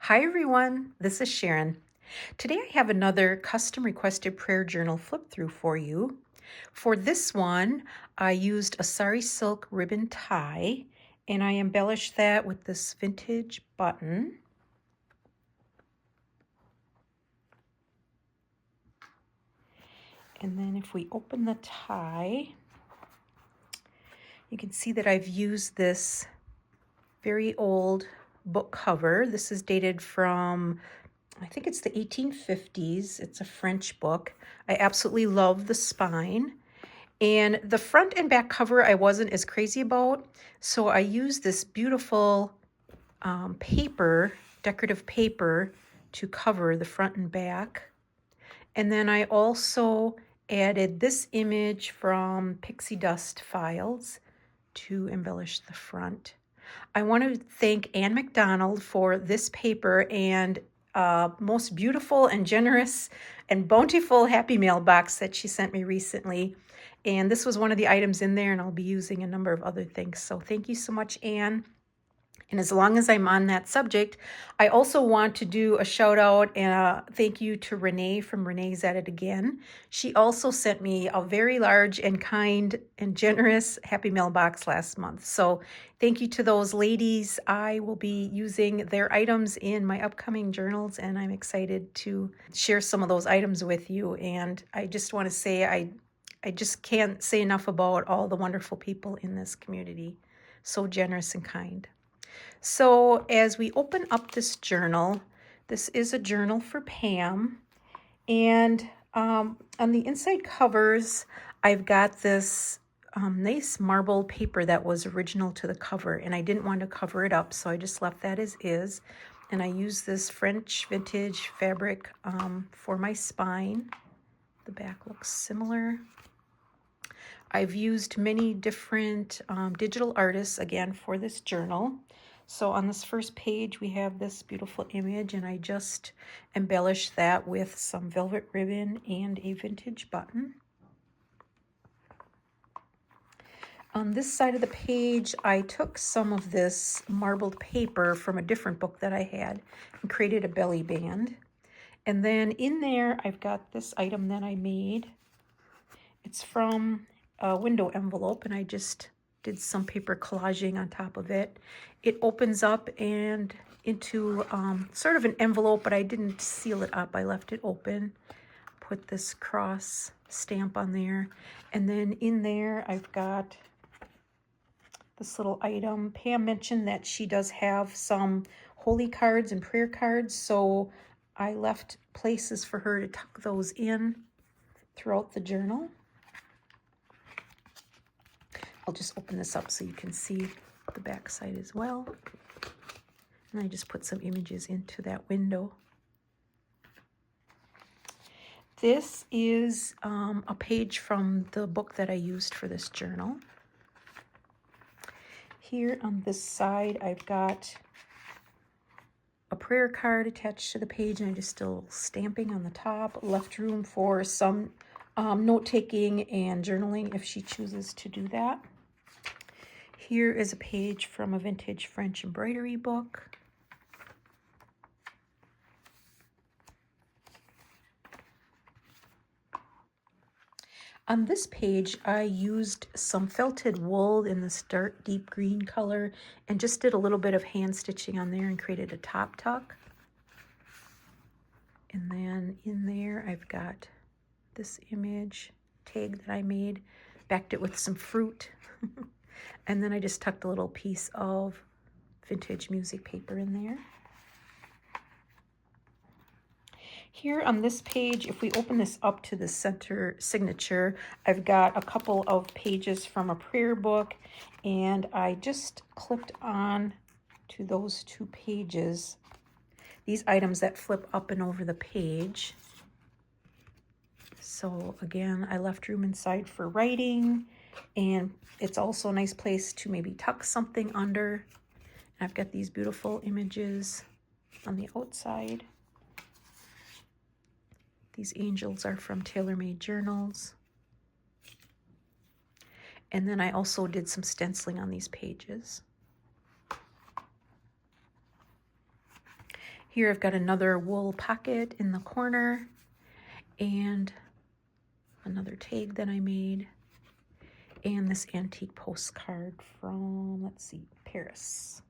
Hi everyone, this is Sharon. Today I have another custom requested prayer journal flip through for you. For this one, I used a sari silk ribbon tie and I embellished that with this vintage button. And then if we open the tie, you can see that I've used this very old book cover. This is dated from, I think it's the 1850s. It's a French book. I absolutely love the spine. And the front and back cover I wasn't as crazy about, so I used this beautiful paper, decorative paper, to cover the front and back. And then I also added this image from Pixie Dust Files to embellish the front. I want to thank Anne McDonald for this paper and most beautiful and generous and bountiful Happy Mail box that she sent me recently. And this was one of the items in there, and I'll be using a number of other things. So thank you so much, Anne. And as long as I'm on that subject, I also want to do a shout out and a thank you to Renee from Renee's at It Again. She also sent me a very large and kind and generous Happy Mail box last month. So thank you to those ladies. I will be using their items in my upcoming journals, and I'm excited to share some of those items with you. And I just want to say I just can't say enough about all the wonderful people in this community. So generous and kind. So as we open up this journal, this is a journal for Pam. And on the inside covers, I've got this nice marble paper that was original to the cover. And I didn't want to cover it up, so I just left that as is. And I used this French vintage fabric for my spine. The back looks similar. I've used many different digital artists, again, for this journal. So on this first page, we have this beautiful image, and I just embellished that with some velvet ribbon and a vintage button. On this side of the page, I took some of this marbled paper from a different book that I had and created a belly band. And then in there, I've got this item that I made. It's from a window envelope, and I just did some paper collaging on top of it. It opens up and into sort of an envelope, but I didn't seal it up. I left it open. Put this cross stamp on there. And then in there, I've got this little item. Pam mentioned that she does have some holy cards and prayer cards, so I left places for her to tuck those in throughout the journal. I'll just open this up so you can see the back side as well. And I just put some images into that window. This is a page from the book that I used for this journal. Here on this side, I've got a prayer card attached to the page, and I just still stamping on the top. Left room for some note-taking and journaling if she chooses to do that. Here is a page from a vintage French embroidery book. On this page, I used some felted wool in this dark deep green color and just did a little bit of hand stitching on there and created a top tuck. And then in there, I've got this image tag that I made, backed it with some fruit. And then I just tucked a little piece of vintage music paper in there. Here on this page, if we open this up to the center signature, I've got a couple of pages from a prayer book, and I just clipped on to those two pages these items that flip up and over the page. So again, I left room inside for writing, and it's also a nice place to maybe tuck something under. I've got these beautiful images on the outside. These angels are from Tailor Made Journals. And then I also did some stenciling on these pages. Here I've got another wool pocket in the corner and another tag that I made, and this antique postcard from, let's see, Paris.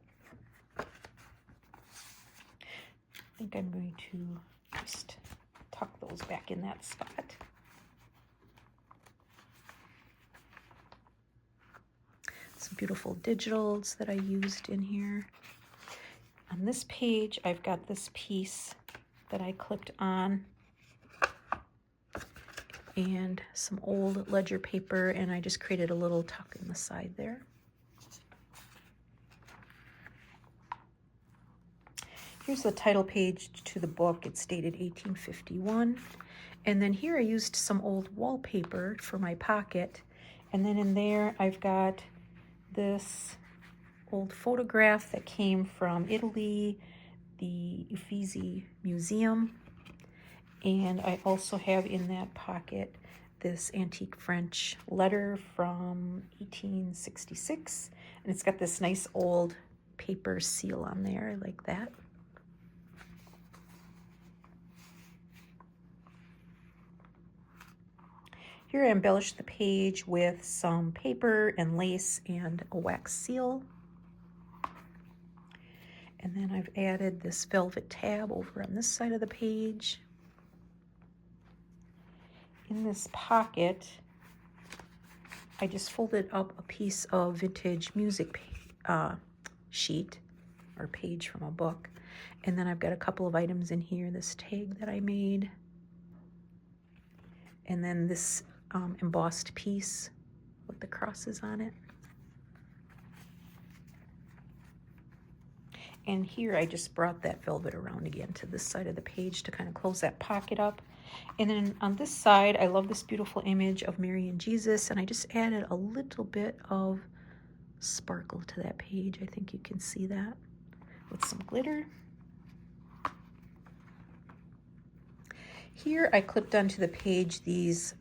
I think I'm going to just tuck those back in that spot. Some beautiful digitals that I used in here. On this page, I've got this piece that I clipped on and some old ledger paper, and I just created a little tuck in the side there. Here's the title page to the book. It's dated 1851. And then here I used some old wallpaper for my pocket. And then in there I've got this old photograph that came from Italy, the Uffizi Museum. And I also have in that pocket this antique French letter from 1866. And it's got this nice old paper seal on there like that. Here I embellished the page with some paper and lace and a wax seal. And then I've added this velvet tab over on this side of the page. In this pocket, I just folded up a piece of vintage music sheet or page from a book. And then I've got a couple of items in here, this tag that I made. And then this embossed piece with the crosses on it. And here I just brought that velvet around again to this side of the page to kind of close that pocket up. And then on this side, I love this beautiful image of Mary and Jesus, and I just added a little bit of sparkle to that page. I think you can see that with some glitter. Here I clipped onto the page these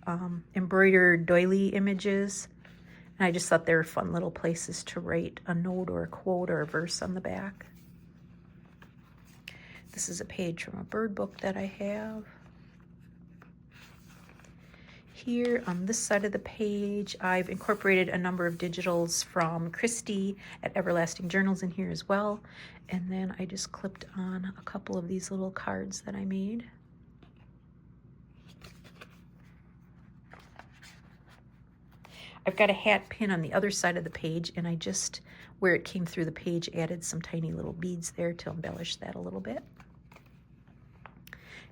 embroidered doily images, and I just thought they were fun little places to write a note or a quote or a verse on the back. This is a page from a bird book that I have. Here on this side of the page, I've incorporated a number of digitals from Christy at Everlasting Journals in here as well. And then I just clipped on a couple of these little cards that I made. I've got a hat pin on the other side of the page, and I just, where it came through the page, added some tiny little beads there to embellish that a little bit.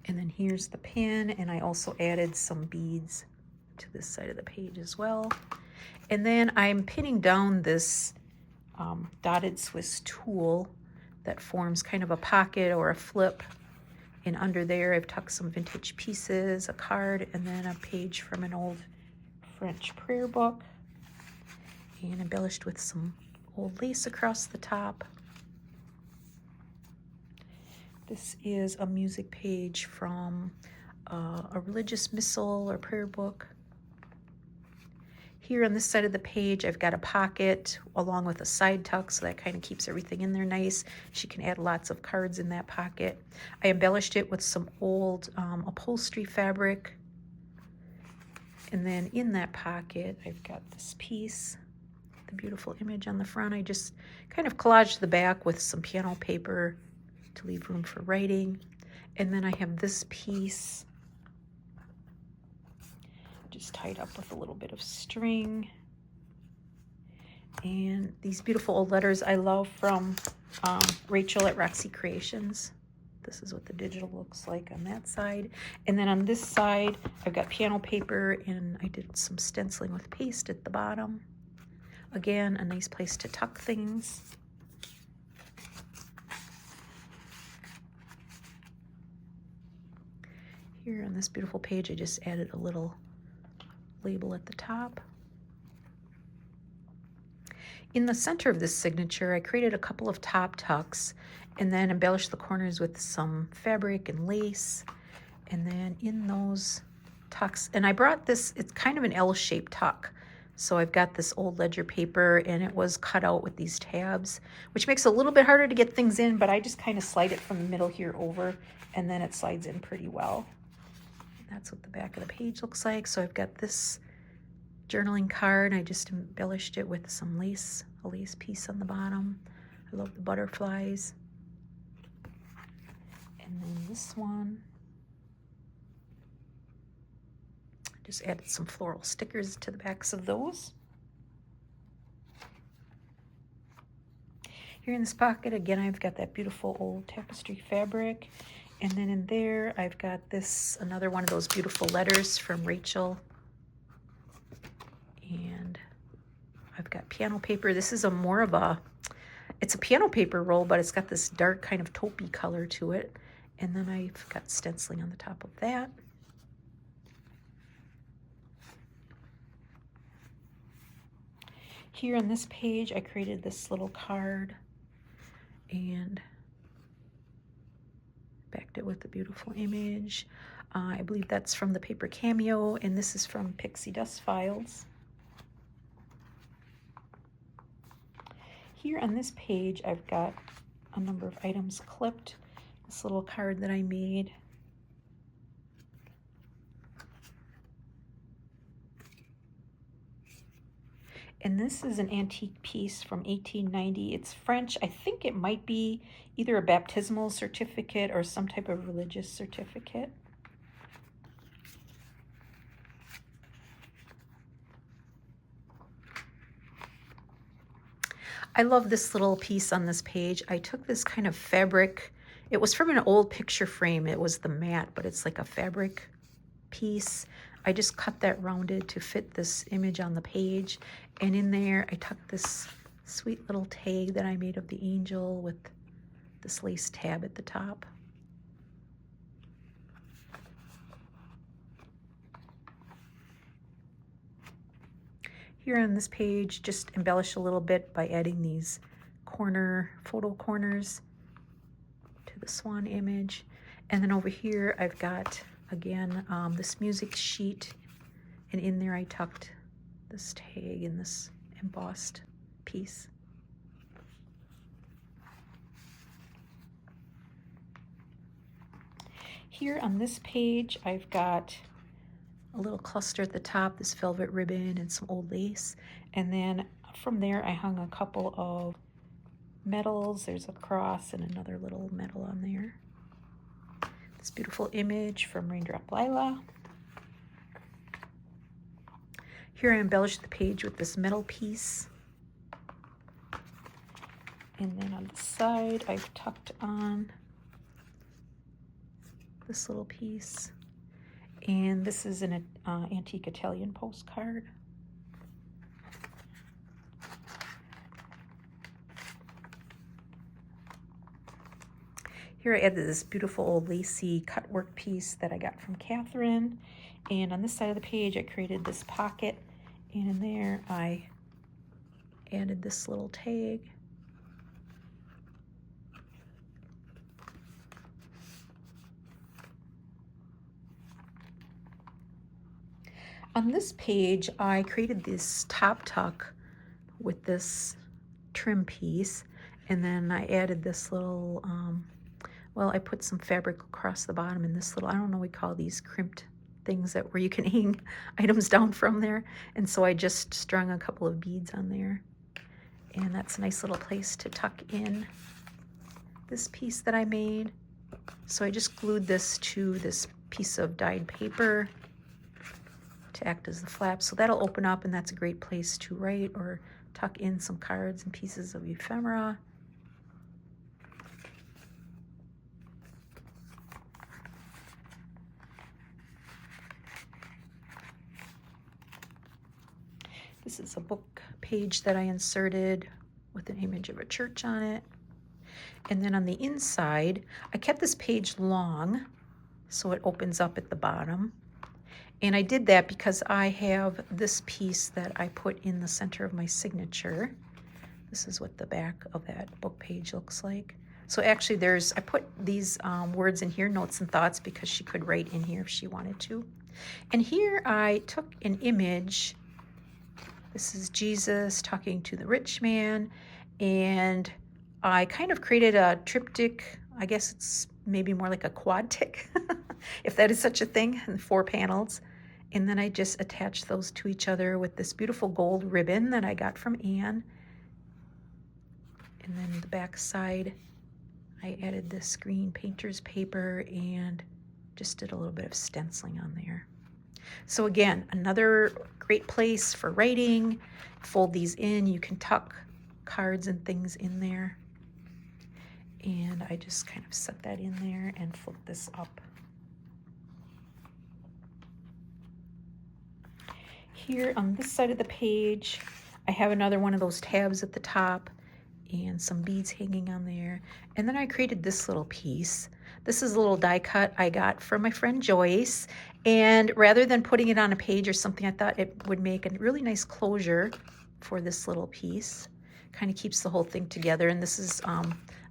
And then here's the pin, and I also added some beads to this side of the page as well. And then I'm pinning down this dotted Swiss tulle that forms kind of a pocket or a flip. And under there I've tucked some vintage pieces, a card, and then a page from an old French prayer book, and embellished with some old lace across the top. This is a music page from a religious missal or prayer book. Here on this side of the page, I've got a pocket along with a side tuck, so that kind of keeps everything in there nice. She can add lots of cards in that pocket. I embellished it with some old upholstery fabric. And then in that pocket, I've got this piece, the beautiful image on the front. I just kind of collaged the back with some piano paper to leave room for writing. And then I have this piece just tied up with a little bit of string. And these beautiful old letters I love from Rachel at Roxy Creations. This is what the digital looks like on that side. And then on this side, I've got piano paper, and I did some stenciling with paste at the bottom. Again, a nice place to tuck things. Here on this beautiful page, I just added a little label at the top. In the center of this signature, I created a couple of top tucks and then embellished the corners with some fabric and lace. And then in those tucks, and I brought this, it's kind of an L-shaped tuck. So I've got this old ledger paper, and it was cut out with these tabs, which makes it a little bit harder to get things in, but I just kind of slide it from the middle here over, and then it slides in pretty well. That's what the back of the page looks like. So I've got this journaling card. I just embellished it with some lace, a lace piece on the bottom. I love the butterflies. And then this one, just added some floral stickers to the backs of those. Here in this pocket, again, I've got that beautiful old tapestry fabric. And then in there, I've got this, another one of those beautiful letters from Rachel. And I've got piano paper. This is a more of a, it's a piano paper roll, but it's got this dark kind of taupey color to it. And then I've got stenciling on the top of that. Here on this page, I created this little card and backed it with a beautiful image. I believe that's from the paper Cameo, and this is from Pixie Dust Files. Here on this page, I've got a number of items clipped. This little card that I made. And this is an antique piece from 1890. It's French. I think it might be either a baptismal certificate or some type of religious certificate. I love this little piece on this page. I took this kind of fabric. It was from an old picture frame. It was the mat, but it's like a fabric piece. I just cut that rounded to fit this image on the page. And in there, I tucked this sweet little tag that I made of the angel with this lace tab at the top. Here on this page, just embellish a little bit by adding these photo corners to the swan image. And then over here, I've got, again, this music sheet. And in there, I tucked this tag in this embossed piece. Here on this page, I've got a little cluster at the top, this velvet ribbon and some old lace. And then from there, I hung a couple of medals. There's a cross and another little medal on there. This beautiful image from Raindrop Lila. Here I embellished the page with this metal piece. And then on the side, I've tucked on this little piece. And this is an antique Italian postcard. Here I added this beautiful old lacy cut work piece that I got from Catherine. And on this side of the page, I created this pocket. And in there, I added this little tag. On this page, I created this top tuck with this trim piece, and then I added this little, well, I put some fabric across the bottom in this little, I don't know what we call these crimped things where you can hang items down from there. And so I just strung a couple of beads on there. And that's a nice little place to tuck in this piece that I made. So I just glued this to this piece of dyed paper to act as the flap. So that'll open up, and that's a great place to write or tuck in some cards and pieces of ephemera. This is a book page that I inserted with an image of a church on it. And then on the inside, I kept this page long so it opens up at the bottom. And I did that because I have this piece that I put in the center of my signature. This is what the back of that book page looks like. So actually I put these words in here, notes and thoughts, because she could write in here if she wanted to. And here I took an image This is Jesus talking to the rich man, and I kind of created a triptych. I guess it's maybe more like a quadtych, if that is such a thing, in 4 panels. And then I just attached those to each other with this beautiful gold ribbon that I got from Anne. And then the back side, I added this green painter's paper and just did a little bit of stenciling on there. So again, another great place for writing. Fold these in. You can tuck cards and things in there. And I just kind of set that in there and flip this up. Here on this side of the page, I have another one of those tabs at the top and some beads hanging on there. And then I created this little piece. This is a little die cut I got from my friend Joyce. And rather than putting it on a page or something, I thought it would make a really nice closure for this little piece. Kind of keeps the whole thing together. And this is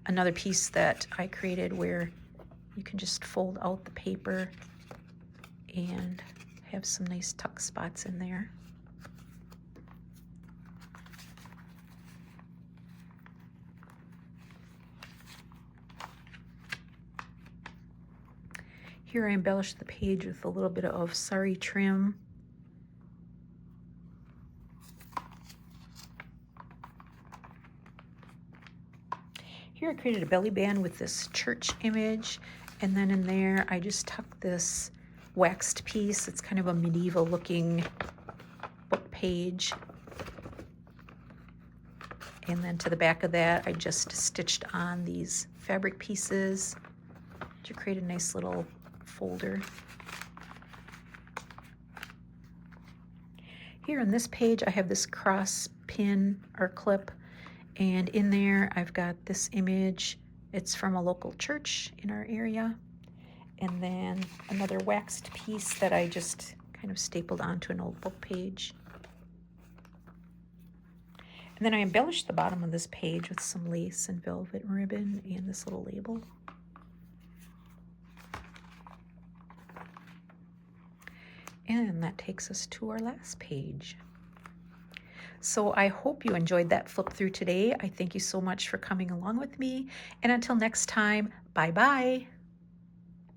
another piece that I created where you can just fold out the paper and have some nice tuck spots in there. Here I embellished the page with a little bit of sari trim. Here I created a belly band with this church image, and then in there I just tucked this waxed piece. It's kind of a medieval looking book page. And then to the back of that I just stitched on these fabric pieces to create a nice little folder. Here on this page I have this cross pin or clip, and in there I've got this image. It's from a local church in our area, and then another waxed piece that I just kind of stapled onto an old book page. And then I embellished the bottom of this page with some lace and velvet ribbon and this little label. And that takes us to our last page. So I hope you enjoyed that flip through today. I thank you so much for coming along with me. And until next time, bye-bye.